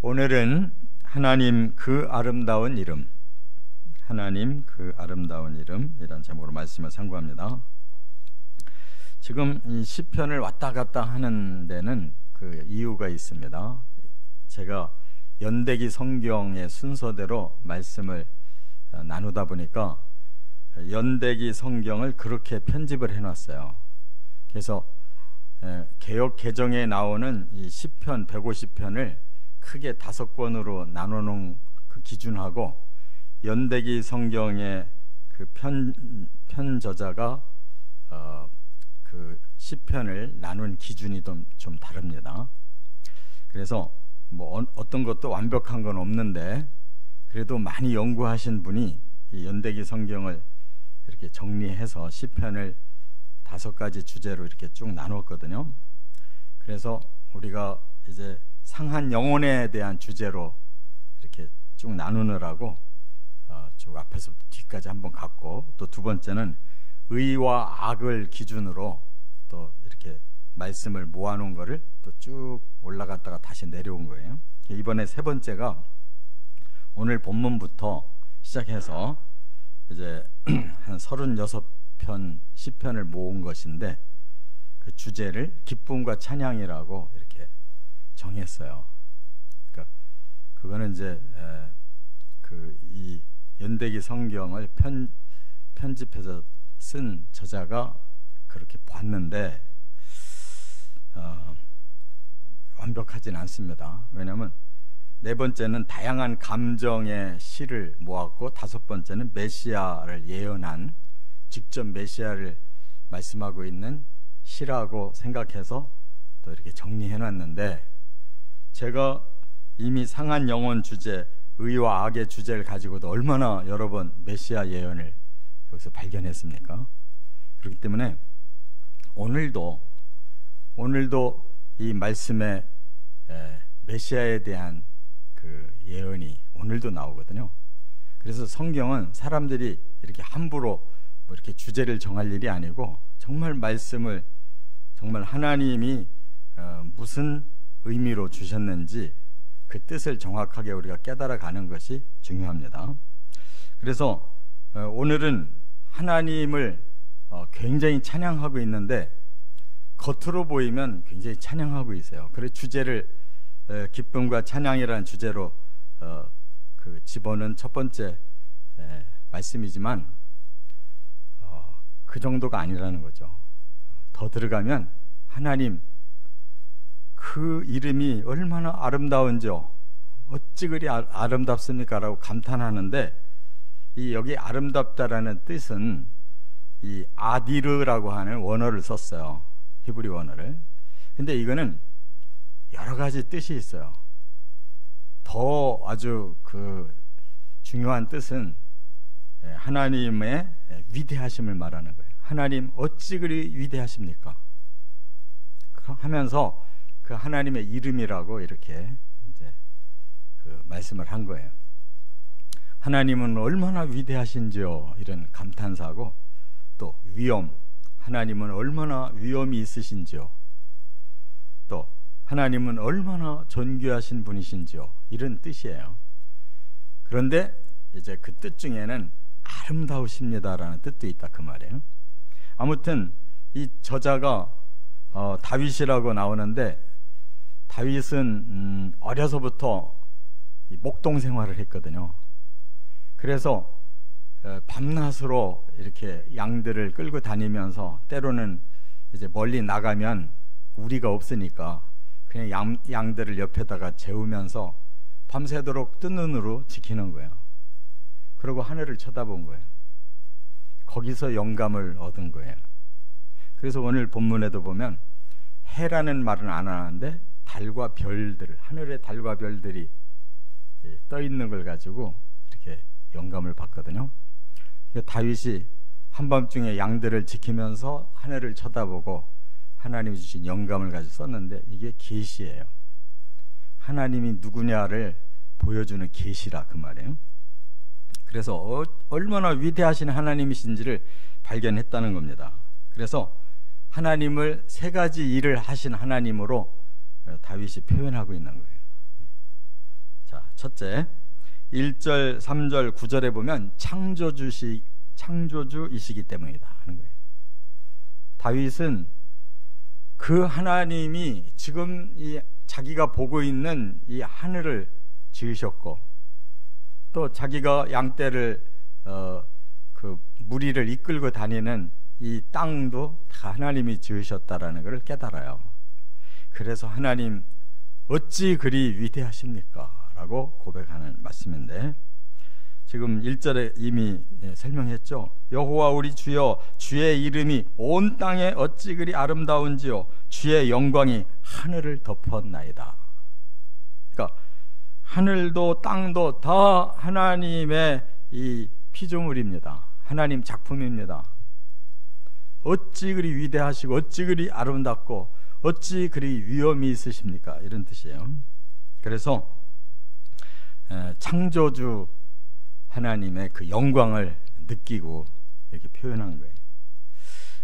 오늘은 하나님 그 아름다운 이름, 하나님 그 아름다운 이름이란 제목으로 말씀을 상고합니다. 지금 이 시편을 왔다 갔다 하는 데는 그 이유가 있습니다. 제가 연대기 성경의 순서대로 말씀을 나누다 보니까 연대기 성경을 그렇게 편집을 해놨어요. 그래서 개역 개정에 나오는 이 시편 150편을 크게 5권으로 나눠놓은 그 기준하고 연대기 성경의 그 편저자가 그 시편을 나눈 기준이 좀 다릅니다. 그래서 뭐 어떤 것도 완벽한 건 없는데 그래도 많이 연구하신 분이 이 연대기 성경을 이렇게 정리해서 시편을 5가지 주제로 이렇게 쭉 나눴거든요. 그래서 우리가 이제 상한 영혼에 대한 주제로 이렇게 쭉 나누느라고 쭉 앞에서부터 뒤까지 한번 갔고, 또 두 번째는 의와 악을 기준으로 또 이렇게 말씀을 모아놓은 거를 또 쭉 올라갔다가 다시 내려온 거예요. 이번에 세 번째가 오늘 본문부터 시작해서 이제 한 36편 시편을 모은 것인데, 그 주제를 기쁨과 찬양이라고 이렇게 정했어요. 그러니까 그거는 이제 이 연대기 성경을 편집해서 쓴 저자가 그렇게 봤는데 완벽하진 않습니다. 왜냐하면 네 번째는 다양한 감정의 시를 모았고, 5번째는 메시아를 예언한, 직접 메시아를 말씀하고 있는 시라고 생각해서 또 이렇게 정리해놨는데, 제가 이미 상한 영혼 주제, 의와 악의 주제를 가지고도 얼마나 여러 번 메시아 예언을 여기서 발견했습니까? 그렇기 때문에 오늘도 이 말씀에 메시아에 대한 그 예언이 오늘도 나오거든요. 그래서 성경은 사람들이 이렇게 함부로 뭐 이렇게 주제를 정할 일이 아니고, 정말 말씀을 정말 하나님이 무슨 의미로 주셨는지 그 뜻을 정확하게 우리가 깨달아가는 것이 중요합니다. 그래서 오늘은 하나님을 굉장히 찬양하고 있는데, 겉으로 보이면 굉장히 찬양하고 있어요. 그래서 주제를 기쁨과 찬양이라는 주제로 그 집어넣은 첫 번째 말씀이지만 그 정도가 아니라는 거죠. 더 들어가면 하나님 그 이름이 얼마나 아름다운지요, 어찌 그리 아름답습니까? 라고 감탄하는데, 이 여기 아름답다라는 뜻은 이 아디르라고 하는 원어를 썼어요. 히브리 원어를. 근데 이거는 여러 가지 뜻이 있어요. 더 아주 그 중요한 뜻은 하나님의 위대하심을 말하는 거예요. 하나님 어찌 그리 위대하십니까? 하면서 그 하나님의 이름이라고 이렇게 이제 그 말씀을 한 거예요. 하나님은 얼마나 위대하신지요, 이런 감탄사고, 또 위엄, 하나님은 얼마나 위엄이 있으신지요, 또 하나님은 얼마나 존귀하신 분이신지요, 이런 뜻이에요. 그런데 이제 그 뜻 중에는 아름다우십니다라는 뜻도 있다, 그 말이에요. 아무튼 이 저자가 다윗이라고 나오는데, 다윗은 어려서부터 목동 생활을 했거든요. 그래서 밤낮으로 이렇게 양들을 끌고 다니면서, 때로는 이제 멀리 나가면 우리가 없으니까 그냥 양들을 옆에다가 재우면서 밤새도록 뜬 눈으로 지키는 거예요. 그리고 하늘을 쳐다본 거예요. 거기서 영감을 얻은 거예요. 그래서 오늘 본문에도 보면 해라는 말은 안 하는데 달과 별들, 하늘의 달과 별들이 떠 있는 걸 가지고 이렇게 영감을 받거든요. 다윗이 한밤중에 양들을 지키면서 하늘을 쳐다보고 하나님이 주신 영감을 가지고 썼는데, 이게 계시예요. 하나님이 누구냐를 보여주는 계시라, 그 말이에요. 그래서 얼마나 위대하신 하나님이신지를 발견했다는 겁니다. 그래서 하나님을 3가지 일을 하신 하나님으로 다윗이 표현하고 있는 거예요. 첫째, 1절, 3절, 9절에 보면 창조주이시기 때문이다 하는 거예요. 다윗은 그 하나님이 지금 이 자기가 보고 있는 이 하늘을 지으셨고, 또 자기가 양떼를 그 무리를 이끌고 다니는 이 땅도 다 하나님이 지으셨다라는 것을 깨달아요. 그래서 하나님 어찌 그리 위대하십니까? 라고 고백하는 말씀인데, 지금 1절에 이미 설명했죠. 여호와 우리 주여, 주의 이름이 온 땅에 어찌 그리 아름다운지요, 주의 영광이 하늘을 덮었나이다. 그러니까 하늘도 땅도 다 하나님의 이 피조물입니다. 하나님 작품입니다. 어찌 그리 위대하시고 어찌 그리 아름답고 어찌 그리 위엄이 있으십니까? 이런 뜻이에요. 그래서 창조주 하나님의 그 영광을 느끼고 이렇게 표현한 거예요.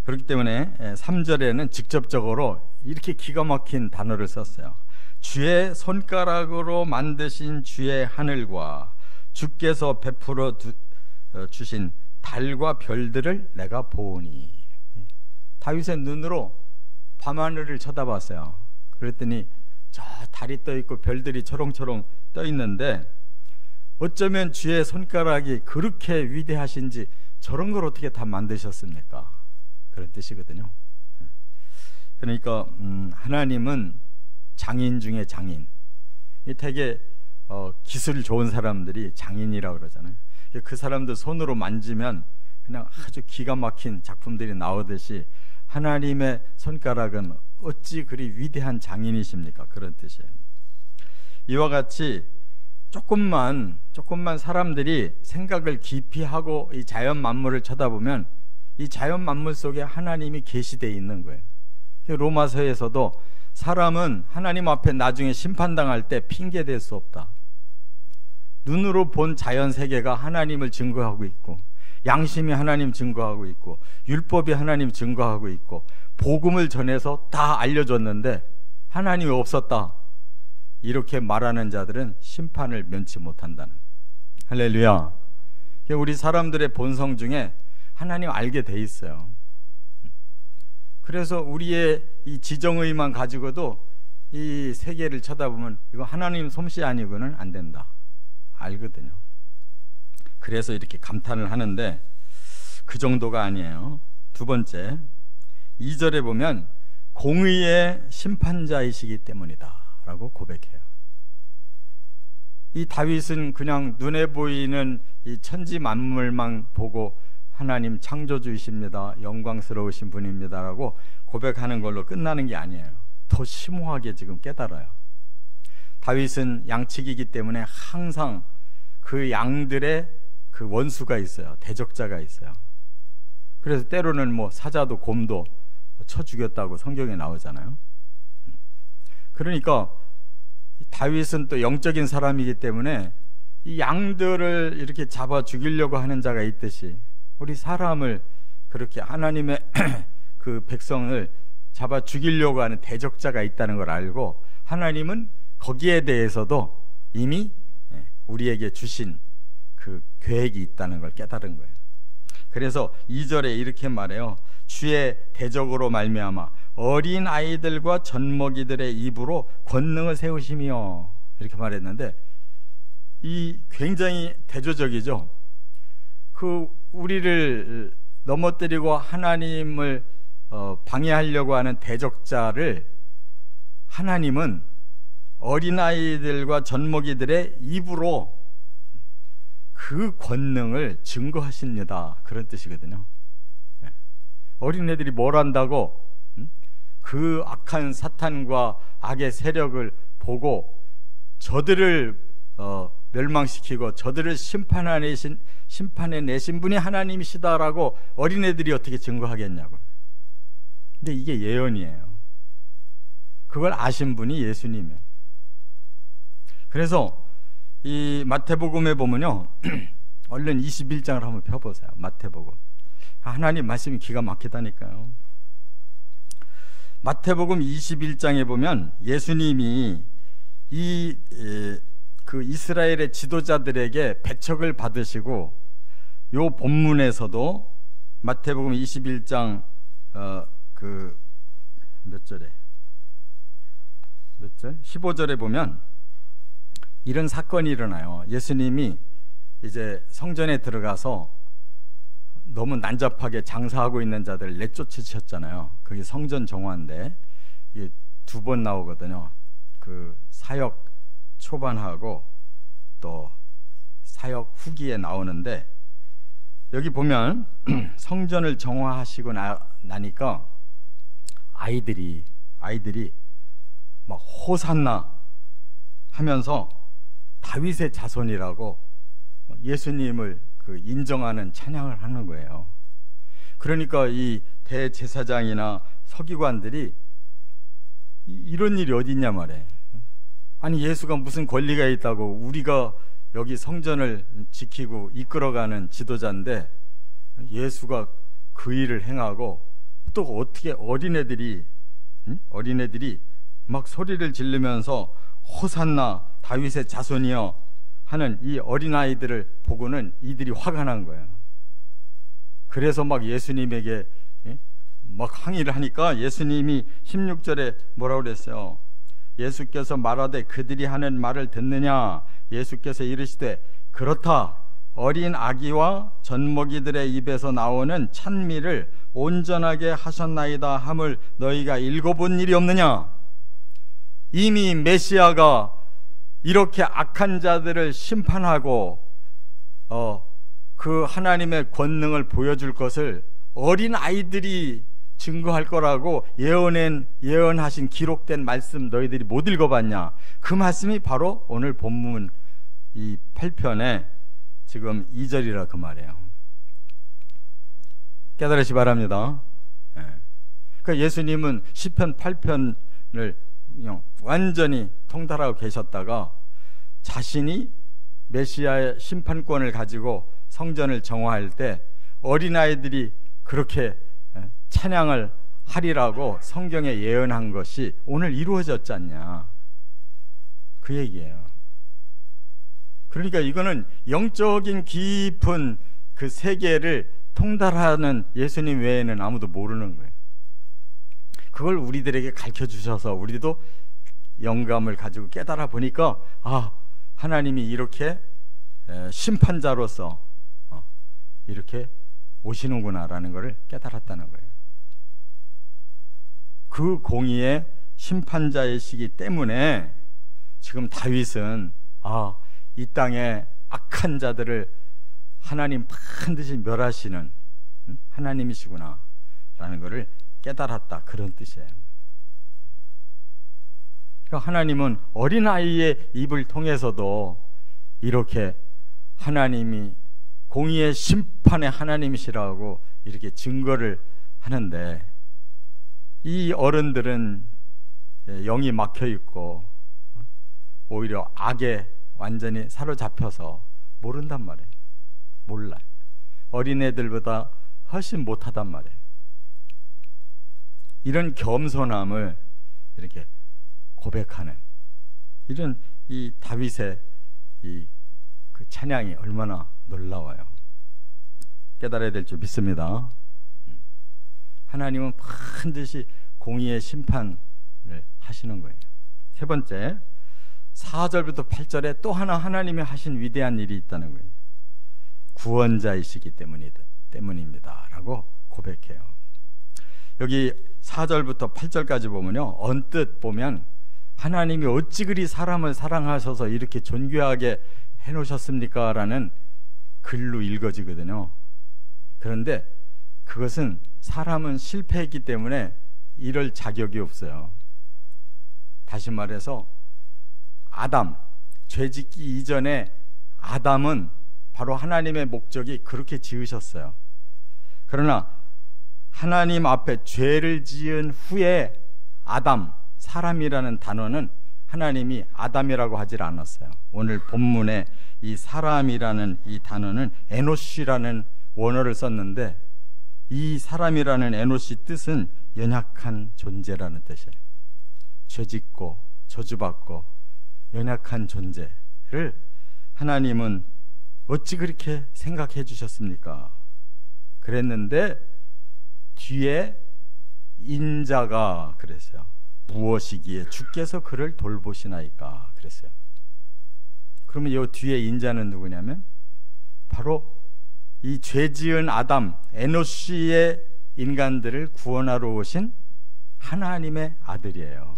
그렇기 때문에 3절에는 직접적으로 이렇게 기가 막힌 단어를 썼어요. 주의 손가락으로 만드신 주의 하늘과 주께서 베풀어 주신 달과 별들을 내가 보오니. 다윗의 눈으로 밤하늘을 쳐다봤어요. 그랬더니 저 달이 떠 있고 별들이 초롱초롱 떠 있는데, 어쩌면 주의 손가락이 그렇게 위대하신지 저런 걸 어떻게 다 만드셨습니까? 그런 뜻이거든요. 그러니까 하나님은 장인 중에 장인. 되게 기술 좋은 사람들이 장인이라고 그러잖아요. 그 사람들 손으로 만지면 그냥 아주 기가 막힌 작품들이 나오듯이 하나님의 손가락은 어찌 그리 위대한 장인이십니까? 그런 뜻이에요. 이와 같이 조금만 사람들이 생각을 깊이 하고 이 자연 만물을 쳐다보면 이 자연 만물 속에 하나님이 계시되어 있는 거예요. 로마서에서도 사람은 하나님 앞에 나중에 심판당할 때 핑계댈 수 없다. 눈으로 본 자연 세계가 하나님을 증거하고 있고, 양심이 하나님 증거하고 있고, 율법이 하나님 증거하고 있고, 복음을 전해서 다 알려줬는데 하나님이 없었다, 이렇게 말하는 자들은 심판을 면치 못한다는. 할렐루야. 우리 사람들의 본성 중에 하나님 알게 돼 있어요. 그래서 우리의 이 지정의만 가지고도 이 세계를 쳐다보면 이거 하나님 솜씨 아니고는 안 된다, 알거든요. 그래서 이렇게 감탄을 하는데 그 정도가 아니에요. 두 번째, 2절에 보면 공의의 심판자이시기 때문이다 라고 고백해요. 이 다윗은 그냥 눈에 보이는 이 천지 만물만 보고 하나님 창조주이십니다, 영광스러우신 분입니다 라고 고백하는 걸로 끝나는 게 아니에요. 더 심오하게 지금 깨달아요. 다윗은 양치기이기 때문에 항상 그 양들의 그 원수가 있어요. 대적자가 있어요. 그래서 때로는 뭐 사자도 곰도 쳐 죽였다고 성경에 나오잖아요. 그러니까 다윗은 또 영적인 사람이기 때문에 이 양들을 이렇게 잡아 죽이려고 하는 자가 있듯이 우리 사람을 그렇게 하나님의 그 백성을 잡아 죽이려고 하는 대적자가 있다는 걸 알고, 하나님은 거기에 대해서도 이미 우리에게 주신 그 계획이 있다는 걸 깨달은 거예요. 그래서 2절에 이렇게 말해요. 주의 대적으로 말미암아 어린 아이들과 젖먹이들의 입으로 권능을 세우시며, 이렇게 말했는데 이 굉장히 대조적이죠. 그 우리를 넘어뜨리고 하나님을 방해하려고 하는 대적자를 하나님은 어린아이들과 젖먹이들의 입으로 그 권능을 증거하십니다, 그런 뜻이거든요. 어린애들이 뭘 안다고 그 악한 사탄과 악의 세력을 보고 저들을 멸망시키고 저들을 심판해 내신 분이 하나님이시다라고 어린애들이 어떻게 증거하겠냐고. 근데 이게 예언이에요. 그걸 아신 분이 예수님이에요. 그래서 이 마태복음에 보면요, 얼른 21장을 한번 펴보세요. 마태복음. 하나님 말씀이 기가 막히다니까요. 마태복음 21장에 보면 예수님이 그 그 이스라엘의 지도자들에게 배척을 받으시고, 요 본문에서도 마태복음 21장 몇 절에? 몇 절? 15절에 보면 이런 사건이 일어나요. 예수님이 이제 성전에 들어가서 너무 난잡하게 장사하고 있는 자들을 내쫓으셨잖아요. 그게 성전 정화인데 이게 두 번 나오거든요. 그 사역 초반하고 또 사역 후기에 나오는데, 여기 보면 성전을 정화하시고 나니까 아이들이 막 호산나 하면서 다윗의 자손이라고 예수님을 인정하는 찬양을 하는 거예요. 그러니까 이 대제사장이나 서기관들이 이런 일이 어디 있냐 말이에요. 아니, 예수가 무슨 권리가 있다고, 우리가 여기 성전을 지키고 이끌어가는 지도자인데 예수가 그 일을 행하고, 또 어떻게 어린애들이 막 소리를 지르면서 호산나 다윗의 자손이여 하는 이 어린아이들을 보고는 이들이 화가 난 거예요. 그래서 막 예수님에게 막 항의를 하니까 예수님이 16절에 뭐라고 그랬어요? 예수께서 말하되 그들이 하는 말을 듣느냐? 예수께서 이르시되 그렇다. 어린 아기와 젖먹이들의 입에서 나오는 찬미를 온전하게 하셨나이다 함을 너희가 읽어본 일이 없느냐? 이미 메시아가 이렇게 악한 자들을 심판하고 그 하나님의 권능을 보여줄 것을 어린 아이들이 증거할 거라고 예언하신 기록된 말씀 너희들이 못 읽어봤냐? 그 말씀이 바로 오늘 본문 이 8편에 지금 2절이라 그 말이에요. 깨달으시 바랍니다. 그러니까 예수님은 시편 8편을 그냥 완전히 통달하고 계셨다가 자신이 메시아의 심판권을 가지고 성전을 정화할 때 어린아이들이 그렇게 찬양을 하리라고 성경에 예언한 것이 오늘 이루어졌지 않냐, 그 얘기예요. 그러니까 이거는 영적인 깊은 그 세계를 통달하는 예수님 외에는 아무도 모르는 거예요. 그걸 우리들에게 가르쳐 주셔서 우리도 영감을 가지고 깨달아 보니까 하나님이 이렇게 심판자로서 이렇게 오시는구나라는 것을 깨달았다는 거예요. 그 공의의 심판자이시기 때문에 지금 다윗은 이 땅에 악한 자들을 하나님 반드시 멸하시는 하나님이시구나 라는 것을 깨달았다, 그런 뜻이에요. 그러니까 하나님은 어린아이의 입을 통해서도 이렇게 하나님이 공의의 심판의 하나님이시라고 이렇게 증거를 하는데, 이 어른들은 영이 막혀 있고 오히려 악에 완전히 사로잡혀서 모른단 말이에요. 몰라요. 어린애들보다 훨씬 못하단 말이에요. 이런 겸손함을 이렇게 고백하는 이런 이 다윗의 그 찬양이 얼마나 놀라워요. 깨달아야 될 줄 믿습니다. 하나님은 반드시 공의의 심판을 하시는 거예요. 세 번째, 4절부터 8절에 또 하나 하나님이 하신 위대한 일이 있다는 거예요. 구원자이시기 때문입니다 라고 고백해요. 여기 4절부터 8절까지 보면요, 언뜻 보면 하나님이 어찌 그리 사람을 사랑하셔서 이렇게 존귀하게 해놓으셨습니까? 라는 글로 읽어지거든요. 그런데 그것은 사람은 실패했기 때문에 이럴 자격이 없어요. 다시 말해서 아담, 죄짓기 이전에 아담은 바로 하나님의 목적이 그렇게 지으셨어요. 그러나 하나님 앞에 죄를 지은 후에 아담, 사람이라는 단어는 하나님이 아담이라고 하질 않았어요. 오늘 본문에 이 사람이라는 이 단어는 에노시라는 원어를 썼는데, 이 사람이라는 에노시 뜻은 연약한 존재라는 뜻이에요. 죄짓고 저주받고 연약한 존재, 하나님은 어찌 그렇게 생각해 주셨습니까? 그랬는데 뒤에 인자가 그랬어요. 무엇이기에 주께서 그를 돌보시나이까 그랬어요. 그러면 이 뒤에 인자는 누구냐면 바로 이 죄지은 아담 에노시의 인간들을 구원하러 오신 하나님의 아들이에요.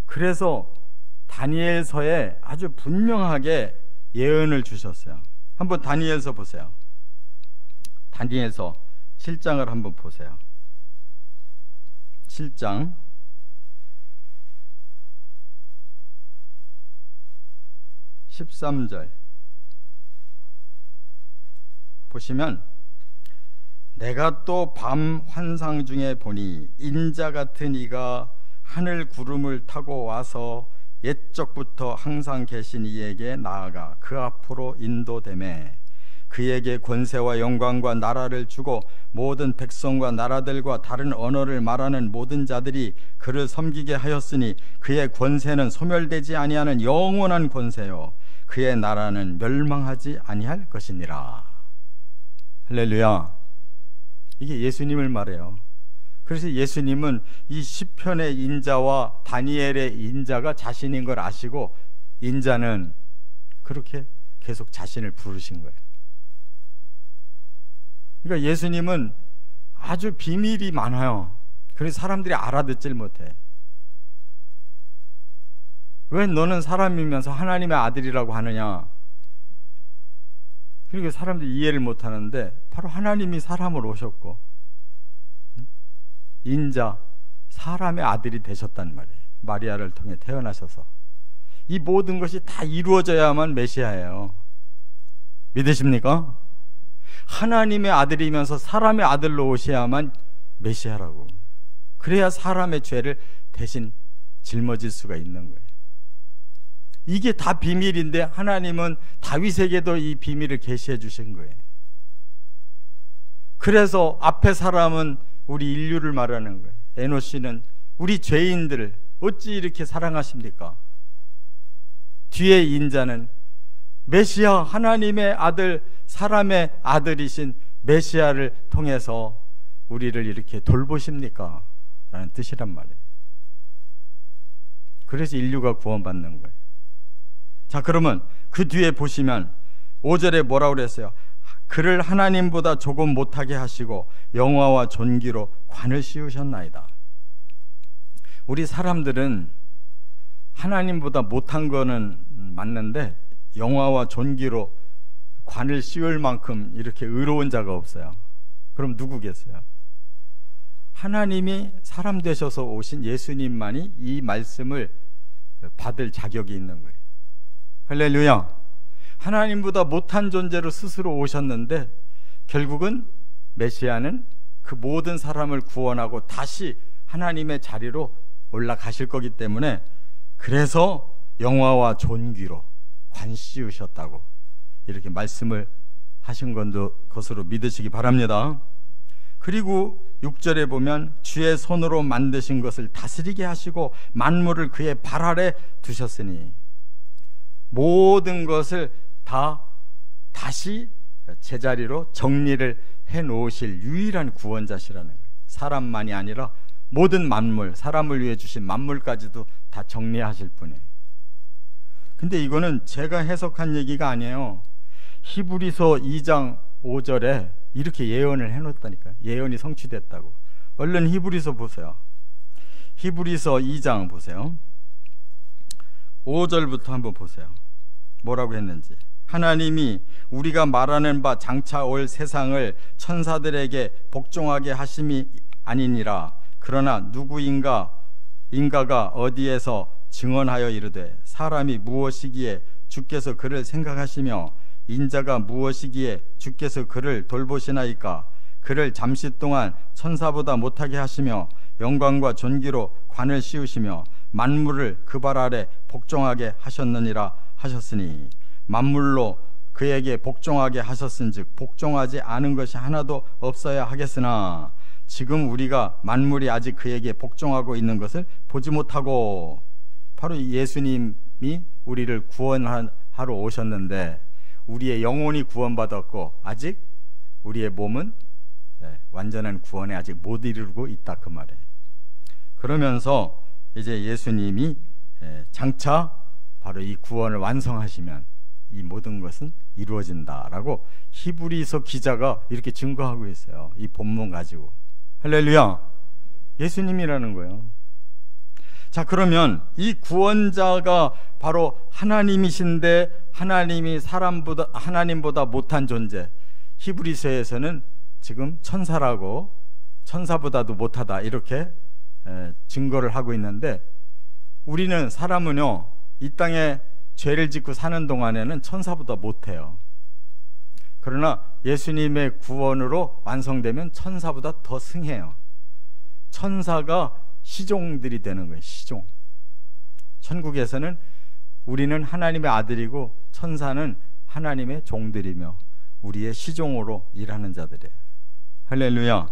그래서 다니엘서에 아주 분명하게 예언을 주셨어요. 한번 다니엘서 보세요. 다니엘서 7장을 한번 보세요. 7장 13절 보시면 내가 또 밤 환상 중에 보니 인자 같은 이가 하늘 구름을 타고 와서 옛적부터 항상 계신 이에게 나아가 그 앞으로 인도되매 그에게 권세와 영광과 나라를 주고 모든 백성과 나라들과 다른 언어를 말하는 모든 자들이 그를 섬기게 하였으니 그의 권세는 소멸되지 아니하는 영원한 권세요 그의 나라는 멸망하지 아니할 것이니라. 할렐루야. 이게 예수님을 말해요. 그래서 예수님은 이 시편의 인자와 다니엘의 인자가 자신인 걸 아시고 인자는 그렇게 계속 자신을 부르신 거예요. 그러니까 예수님은 아주 비밀이 많아요. 그래서 사람들이 알아듣질 못해. 왜 너는 사람이면서 하나님의 아들이라고 하느냐? 그러니까 사람들이 이해를 못하는데 바로 하나님이 사람으로 오셨고 인자, 사람의 아들이 되셨단 말이에요. 마리아를 통해 태어나셔서 이 모든 것이 다 이루어져야만 메시아예요. 믿으십니까? 하나님의 아들이면서 사람의 아들로 오셔야만 메시아라고. 그래야 사람의 죄를 대신 짊어질 수가 있는 거예요. 이게 다 비밀인데 하나님은 다윗에게도 이 비밀을 계시해 주신 거예요. 그래서 앞에 사람은 우리 인류를 말하는 거예요. 에노시는 우리 죄인들을 어찌 이렇게 사랑하십니까? 뒤에 인자는 메시아, 하나님의 아들, 사람의 아들이신 메시아를 통해서 우리를 이렇게 돌보십니까? 라는 뜻이란 말이에요. 그래서 인류가 구원받는 거예요. 자, 그러면 그 뒤에 보시면 5절에 뭐라고 그랬어요? 그를 하나님보다 조금 못하게 하시고 영화와 존귀로 관을 씌우셨나이다. 우리 사람들은 하나님보다 못한 거는 맞는데 영화와 존귀로 관을 씌울 만큼 이렇게 의로운 자가 없어요. 그럼 누구겠어요? 하나님이 사람 되셔서 오신 예수님만이 이 말씀을 받을 자격이 있는 거예요. 할렐루야. 하나님보다 못한 존재로 스스로 오셨는데 결국은 메시아는 그 모든 사람을 구원하고 다시 하나님의 자리로 올라가실 거기 때문에 그래서 영화와 존귀로 관 씌우셨다고 이렇게 말씀을 하신 것으로 믿으시기 바랍니다. 그리고 6절에 보면 주의 손으로 만드신 것을 다스리게 하시고 만물을 그의 발 아래 두셨으니 모든 것을 다시 제자리로 정리를 해놓으실 유일한 구원자시라는 거예요. 사람만이 아니라 모든 만물, 사람을 위해 주신 만물까지도 다 정리하실 분이에요. 근데 이거는 제가 해석한 얘기가 아니에요. 히브리서 2장 5절에 이렇게 예언을 해놓았다니까요. 예언이 성취됐다고. 얼른 히브리서 보세요. 히브리서 2장 보세요. 5절부터 한번 보세요. 뭐라고 했는지. 하나님이 우리가 말하는 바 장차 올 세상을 천사들에게 복종하게 하심이 아니니라. 그러나 인가가 어디에서 증언하여 이르되 사람이 무엇이기에 주께서 그를 생각하시며 인자가 무엇이기에 주께서 그를 돌보시나이까. 그를 잠시 동안 천사보다 못하게 하시며 영광과 존귀로 관을 씌우시며 만물을 그 발 아래 복종하게 하셨느니라 하셨으니 만물로 그에게 복종하게 하셨은즉 복종하지 않은 것이 하나도 없어야 하겠으나 지금 우리가 만물이 아직 그에게 복종하고 있는 것을 보지 못하고, 바로 예수님이 우리를 구원하러 오셨는데 우리의 영혼이 구원받았고 아직 우리의 몸은 완전한 구원에 아직 못 이르고 있다 그 말이에요. 그러면서 이제 예수님이 장차 바로 이 구원을 완성하시면 이 모든 것은 이루어진다라고 히브리서 기자가 이렇게 증거하고 있어요. 이 본문 가지고. 할렐루야. 예수님이라는 거예요. 자, 그러면 이 구원자가 바로 하나님이신데 하나님이 하나님보다 못한 존재, 히브리서에서는 지금 천사라고 천사보다도 못하다 이렇게 증거를 하고 있는데, 우리는 사람은요 이 땅에 죄를 짓고 사는 동안에는 천사보다 못해요. 그러나 예수님의 구원으로 완성되면 천사보다 더 승해요. 천사가 시종들이 되는 거예요. 시종. 천국에서는 우리는 하나님의 아들이고 천사는 하나님의 종들이며 우리의 시종으로 일하는 자들이에요. 할렐루야.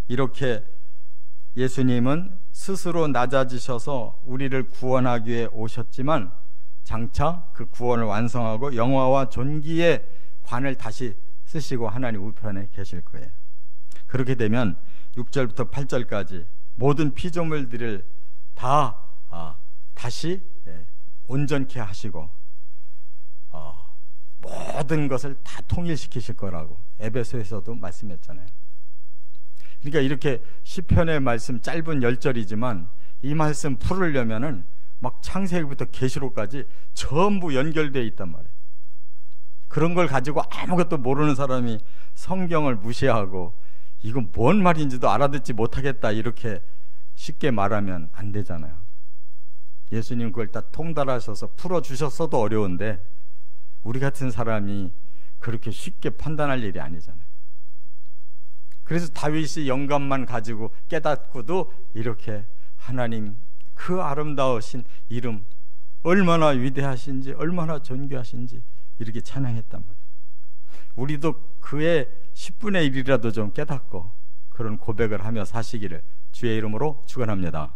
이렇게 예수님은 스스로 낮아지셔서 우리를 구원하기 위해 오셨지만 장차 그 구원을 완성하고 영화와 존귀의 관을 다시 쓰시고 하나님 우편에 계실 거예요. 그렇게 되면 6절부터 8절까지 모든 피조물들을 다 다시 온전케 하시고 모든 것을 다 통일시키실 거라고 에베소에서도 말씀했잖아요. 그러니까 이렇게 시편의 말씀 짧은 10절이지만 이 말씀 풀으려면은 막 창세기부터 계시록까지 전부 연결되어 있단 말이에요. 그런 걸 가지고 아무것도 모르는 사람이 성경을 무시하고 이건 뭔 말인지도 알아듣지 못하겠다 이렇게 쉽게 말하면 안 되잖아요. 예수님 그걸 다 통달하셔서 풀어주셨어도 어려운데 우리 같은 사람이 그렇게 쉽게 판단할 일이 아니잖아요. 그래서 다윗이 영감만 가지고 깨닫고도 이렇게 하나님 그 아름다우신 이름 얼마나 위대하신지 얼마나 존귀하신지 이렇게 찬양했단 말이에요. 우리도 그의 10분의 1이라도 좀 깨닫고 그런 고백을 하며 사시기를 주의 이름으로 축원합니다.